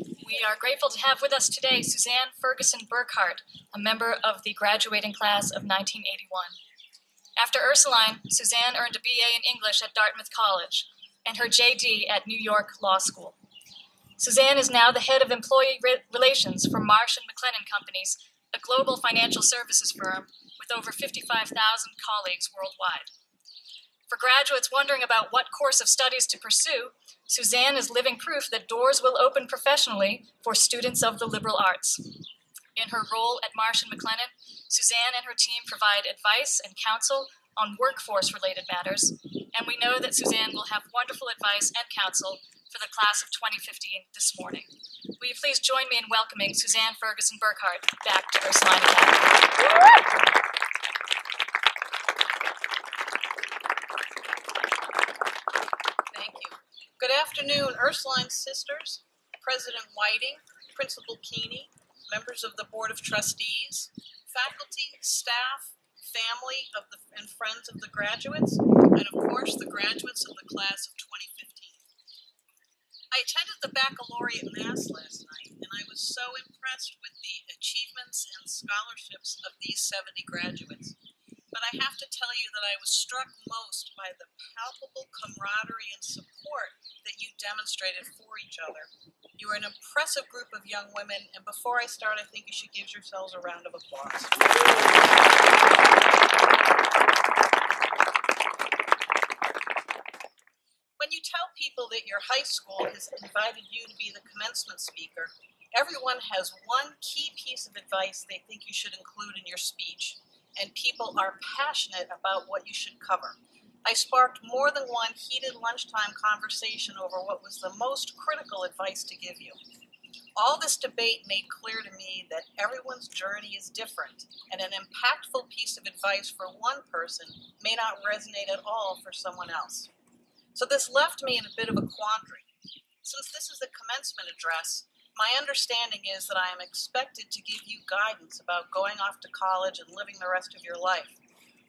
We are grateful to have with us today Suzanne Ferguson Burkhardt, a member of the graduating class of 1981. After Ursuline, Suzanne earned a BA in English at Dartmouth College and her JD at New York Law School. Suzanne is now the head of employee relations for Marsh & McLennan Companies, a global financial services firm with over 55,000 colleagues worldwide. For graduates wondering about what course of studies to pursue, Suzanne is living proof that doors will open professionally for students of the liberal arts. In her role at Marsh & McLennan, Suzanne and her team provide advice and counsel on workforce-related matters, and we know that Suzanne will have wonderful advice and counsel for the class of 2015 this morning. Will you please join me in welcoming Suzanne Ferguson Burkhardt back to Ursuline Academy? Thank you. Good afternoon, Ursuline sisters, President Whiting, Principal Keeney, members of the Board of Trustees, faculty, staff, family and friends of the graduates, and of course the graduates of the class of 2015. I attended the baccalaureate mass last night, and I was so impressed with the achievements and scholarships of these 70 graduates. But I have to tell you that I was struck most by the palpable camaraderie and support that you demonstrated for each other. You are an impressive group of young women, and before I start, I think you should give yourselves a round of applause. When you tell people that your high school has invited you to be the commencement speaker, everyone has one key piece of advice they think you should include in your speech, and people are passionate about what you should cover. I sparked more than one heated lunchtime conversation over what was the most critical advice to give you. All this debate made clear to me that everyone's journey is different, and an impactful piece of advice for one person may not resonate at all for someone else. So this left me in a bit of a quandary. Since this is a commencement address, my understanding is that I am expected to give you guidance about going off to college and living the rest of your life.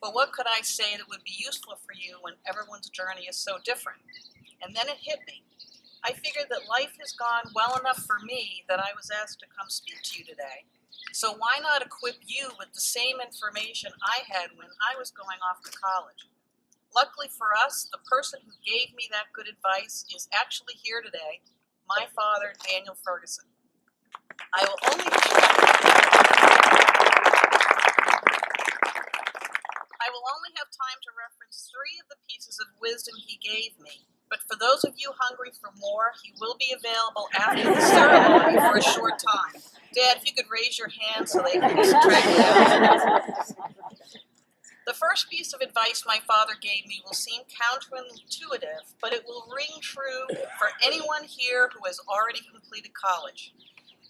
But what could I say that would be useful for you when everyone's journey is so different? And then it hit me. I figured that life has gone well enough for me that I was asked to come speak to you today. So why not equip you with the same information I had when I was going off to college? Luckily for us, the person who gave me that good advice is actually here today, my father, Daniel Ferguson. I will only have time to reference 3 of the pieces of wisdom he gave me, but for those of you hungry for more, he will be available after the ceremony for a short time. Dad, if you could raise your hand so they can be subtracted out. The first piece of advice my father gave me will seem counterintuitive, but it will ring true for anyone here who has already completed college.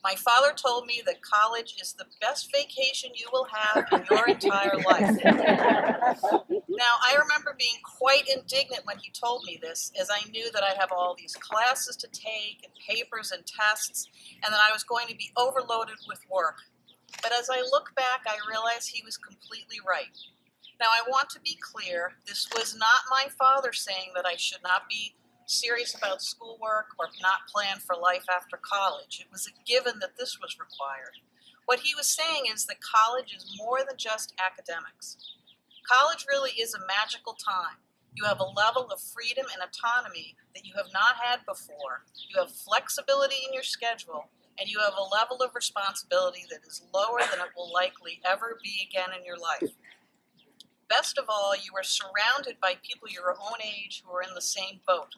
My father told me that college is the best vacation you will have in your entire life. Now, I remember being quite indignant when he told me this, as I knew that I'd have all these classes to take and papers and tests, and that I was going to be overloaded with work. But as I look back, I realize he was completely right. Now, I want to be clear, this was not my father saying that I should not be serious about schoolwork or not plan for life after college. It was a given that this was required. What he was saying is that college is more than just academics. College really is a magical time. You have a level of freedom and autonomy that you have not had before. You have flexibility in your schedule, and you have a level of responsibility that is lower than it will likely ever be again in your life. Best of all, you are surrounded by people your own age who are in the same boat.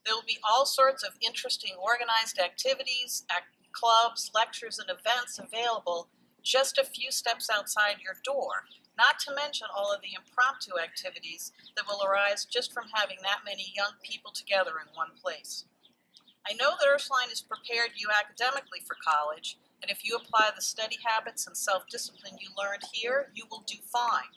There will be all sorts of interesting organized activities, clubs, lectures, and events available just a few steps outside your door, not to mention all of the impromptu activities that will arise just from having that many young people together in one place. I know that Ursuline has prepared you academically for college, and if you apply the study habits and self-discipline you learned here, you will do fine.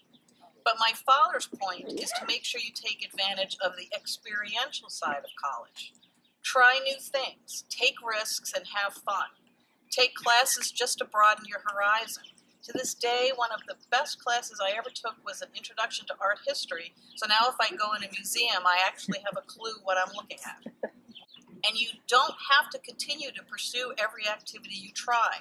But my father's point is to make sure you take advantage of the experiential side of college. Try new things, take risks, and have fun. Take classes just to broaden your horizon. To this day, one of the best classes I ever took was an introduction to art history, so now if I go in a museum, I actually have a clue what I'm looking at. and you don't have to continue to pursue every activity you try.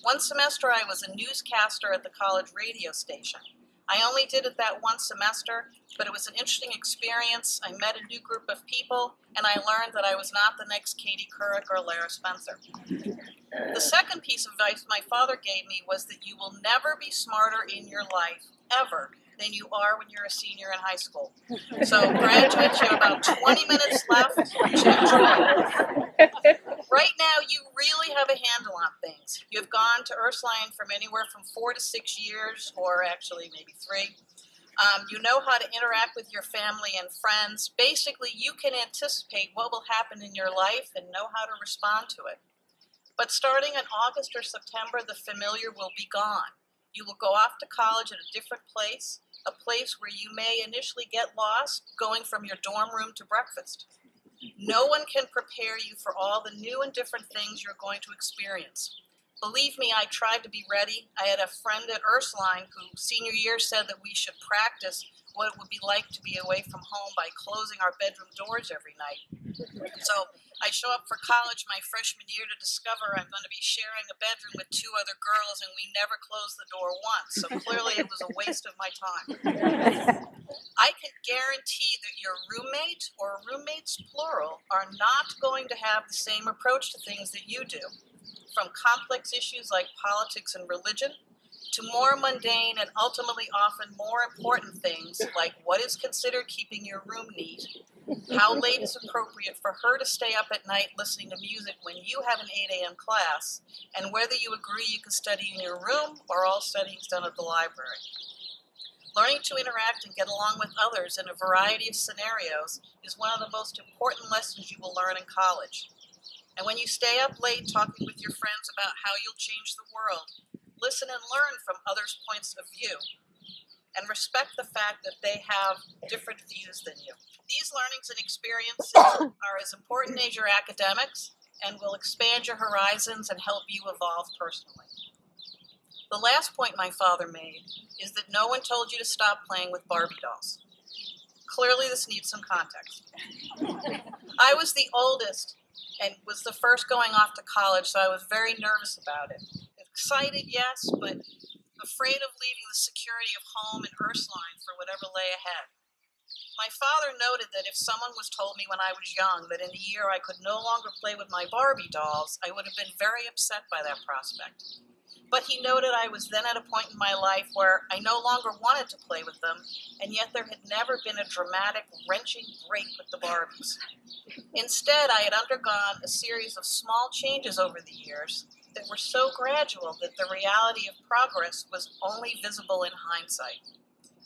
One semester I was a newscaster at the college radio station. I only did it that one semester, but it was an interesting experience. I met a new group of people, and I learned that I was not the next Katie Couric or Lara Spencer. The second piece of advice my father gave me was that you will never be smarter in your life, ever, than you are when you're a senior in high school. So graduates, you have about 20 minutes left to enjoy. Right now, you really have a handle on things. You've gone to Ursuline from anywhere from 4 to 6 years, or actually maybe 3. You know how to interact with your family and friends. Basically, you can anticipate what will happen in your life and know how to respond to it. But starting in August or September, the familiar will be gone. You will go off to college at a different place, a place where you may initially get lost going from your dorm room to breakfast. No one can prepare you for all the new and different things you're going to experience. Believe me, I tried to be ready. I had a friend at Ursuline who senior year said that we should practice what it would be like to be away from home by closing our bedroom doors every night. So I show up for college my freshman year to discover I'm going to be sharing a bedroom with 2 other girls, and we never closed the door once. So clearly it was a waste of my time. I can guarantee that your roommate, or roommates plural, are not going to have the same approach to things that you do. From complex issues like politics and religion, to more mundane and ultimately often more important things like what is considered keeping your room neat, how late is appropriate for her to stay up at night listening to music when you have an 8 a.m. class, and whether you agree you can study in your room or all studying is done at the library. Learning to interact and get along with others in a variety of scenarios is one of the most important lessons you will learn in college. And when you stay up late talking with your friends about how you'll change the world, listen and learn from others' points of view, and respect the fact that they have different views than you. These learnings and experiences are as important as your academics and will expand your horizons and help you evolve personally. The last point my father made is that no one told you to stop playing with Barbie dolls. Clearly this needs some context. I was the oldest and was the first going off to college, so I was very nervous about it. Excited, yes, but afraid of leaving the security of home and Ursuline for whatever lay ahead. My father noted that if someone was told me when I was young that in a year I could no longer play with my Barbie dolls, I would have been very upset by that prospect. But he noted I was then at a point in my life where I no longer wanted to play with them, and yet there had never been a dramatic, wrenching break with the Barbies. Instead, I had undergone a series of small changes over the years that were so gradual that the reality of progress was only visible in hindsight.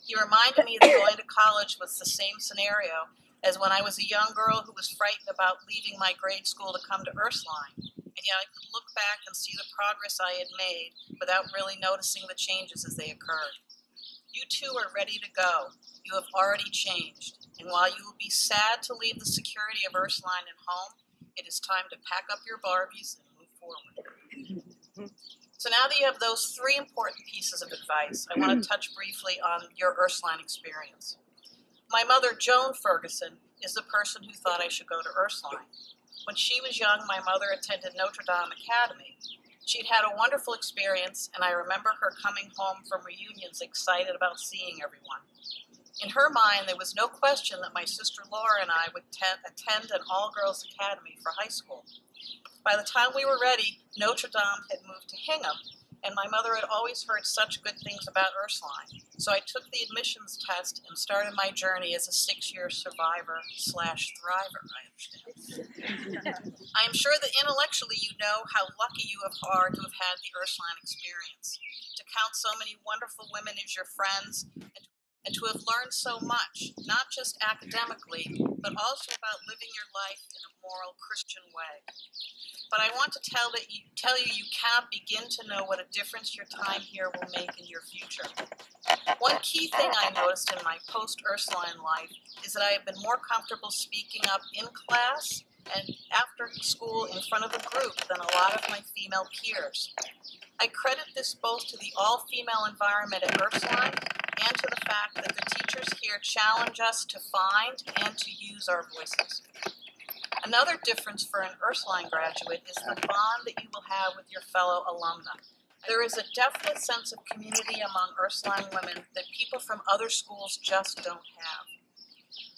He reminded me that going to college was the same scenario as when I was a young girl who was frightened about leaving my grade school to come to Ursuline, and yet I could look back and see the progress I had made without really noticing the changes as they occurred. You too are ready to go. You have already changed, and while you will be sad to leave the security of Ursuline and home, it is time to pack up your Barbies and move forward. So now that you have those 3 important pieces of advice, I want to touch briefly on your Ursuline experience. My mother, Joan Ferguson, is the person who thought I should go to Ursuline. When she was young, my mother attended Notre Dame Academy. She'd had a wonderful experience, and I remember her coming home from reunions excited about seeing everyone. In her mind, there was no question that my sister Laura and I would attend an all-girls academy for high school. By the time we were ready, Notre Dame had moved to Hingham, and my mother had always heard such good things about Ursuline. So I took the admissions test and started my journey as a 6-year survivor/thriver, I understand. I am sure that intellectually you know how lucky you are to have had the Ursuline experience, to count so many wonderful women as your friends, and to have learned so much, not just academically, but also about living your life in a moral Christian way. But I want to tell you you cannot begin to know what a difference your time here will make in your future. One key thing I noticed in my post-Ursuline life is that I have been more comfortable speaking up in class and after school in front of a group than a lot of my female peers. I credit this both to the all-female environment at Ursuline and to the fact that the teachers here challenge us to find and to use our voices. Another difference for an Ursuline graduate is the bond that you will have with your fellow alumna. There is a definite sense of community among Ursuline women that people from other schools just don't have.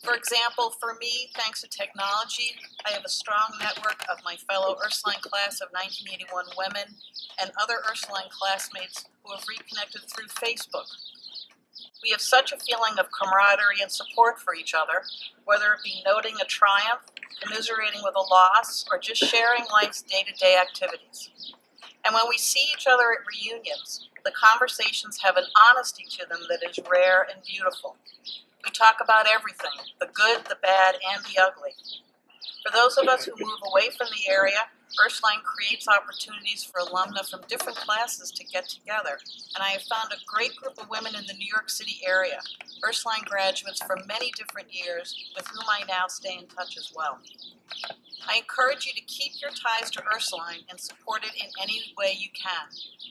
For example, for me, thanks to technology, I have a strong network of my fellow Ursuline class of 1981 women and other Ursuline classmates who have reconnected through Facebook. We have such a feeling of camaraderie and support for each other, whether it be noting a triumph, commiserating with a loss, or just sharing life's day-to-day activities. And when we see each other at reunions, the conversations have an honesty to them that is rare and beautiful. We talk about everything, the good, the bad, and the ugly. For those of us who move away from the area, Ursuline creates opportunities for alumna from different classes to get together, and I have found a great group of women in the New York City area, Ursuline graduates from many different years, with whom I now stay in touch as well. I encourage you to keep your ties to Ursuline and support it in any way you can,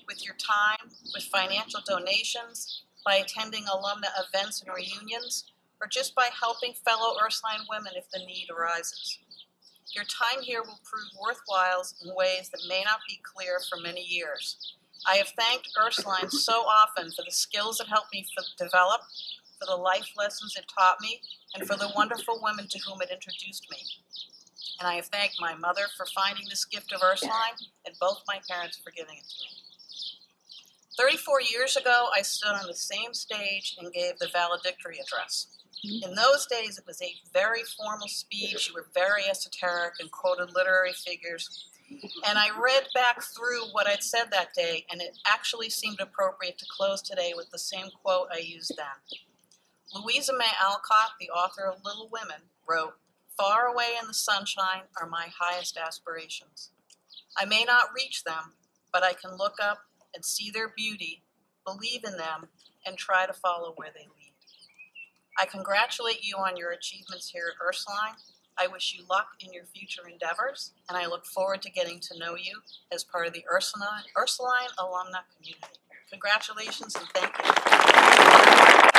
with your time, with financial donations, by attending alumna events and reunions, or just by helping fellow Ursuline women if the need arises. Your time here will prove worthwhile in ways that may not be clear for many years. I have thanked Ursuline so often for the skills it helped me develop, for the life lessons it taught me, and for the wonderful women to whom it introduced me. And I have thanked my mother for finding this gift of Ursuline, and both my parents for giving it to me. 34 years ago, I stood on the same stage and gave the valedictory address. In those days, it was a very formal speech. You were very esoteric and quoted literary figures. And I read back through what I'd said that day, and it actually seemed appropriate to close today with the same quote I used then. Louisa May Alcott, the author of Little Women, wrote, "Far away in the sunshine are my highest aspirations. I may not reach them, but I can look up and see their beauty, believe in them, and try to follow where they lead." I congratulate you on your achievements here at Ursuline. I wish you luck in your future endeavors, and I look forward to getting to know you as part of the Ursuline alumna community. Congratulations and thank you.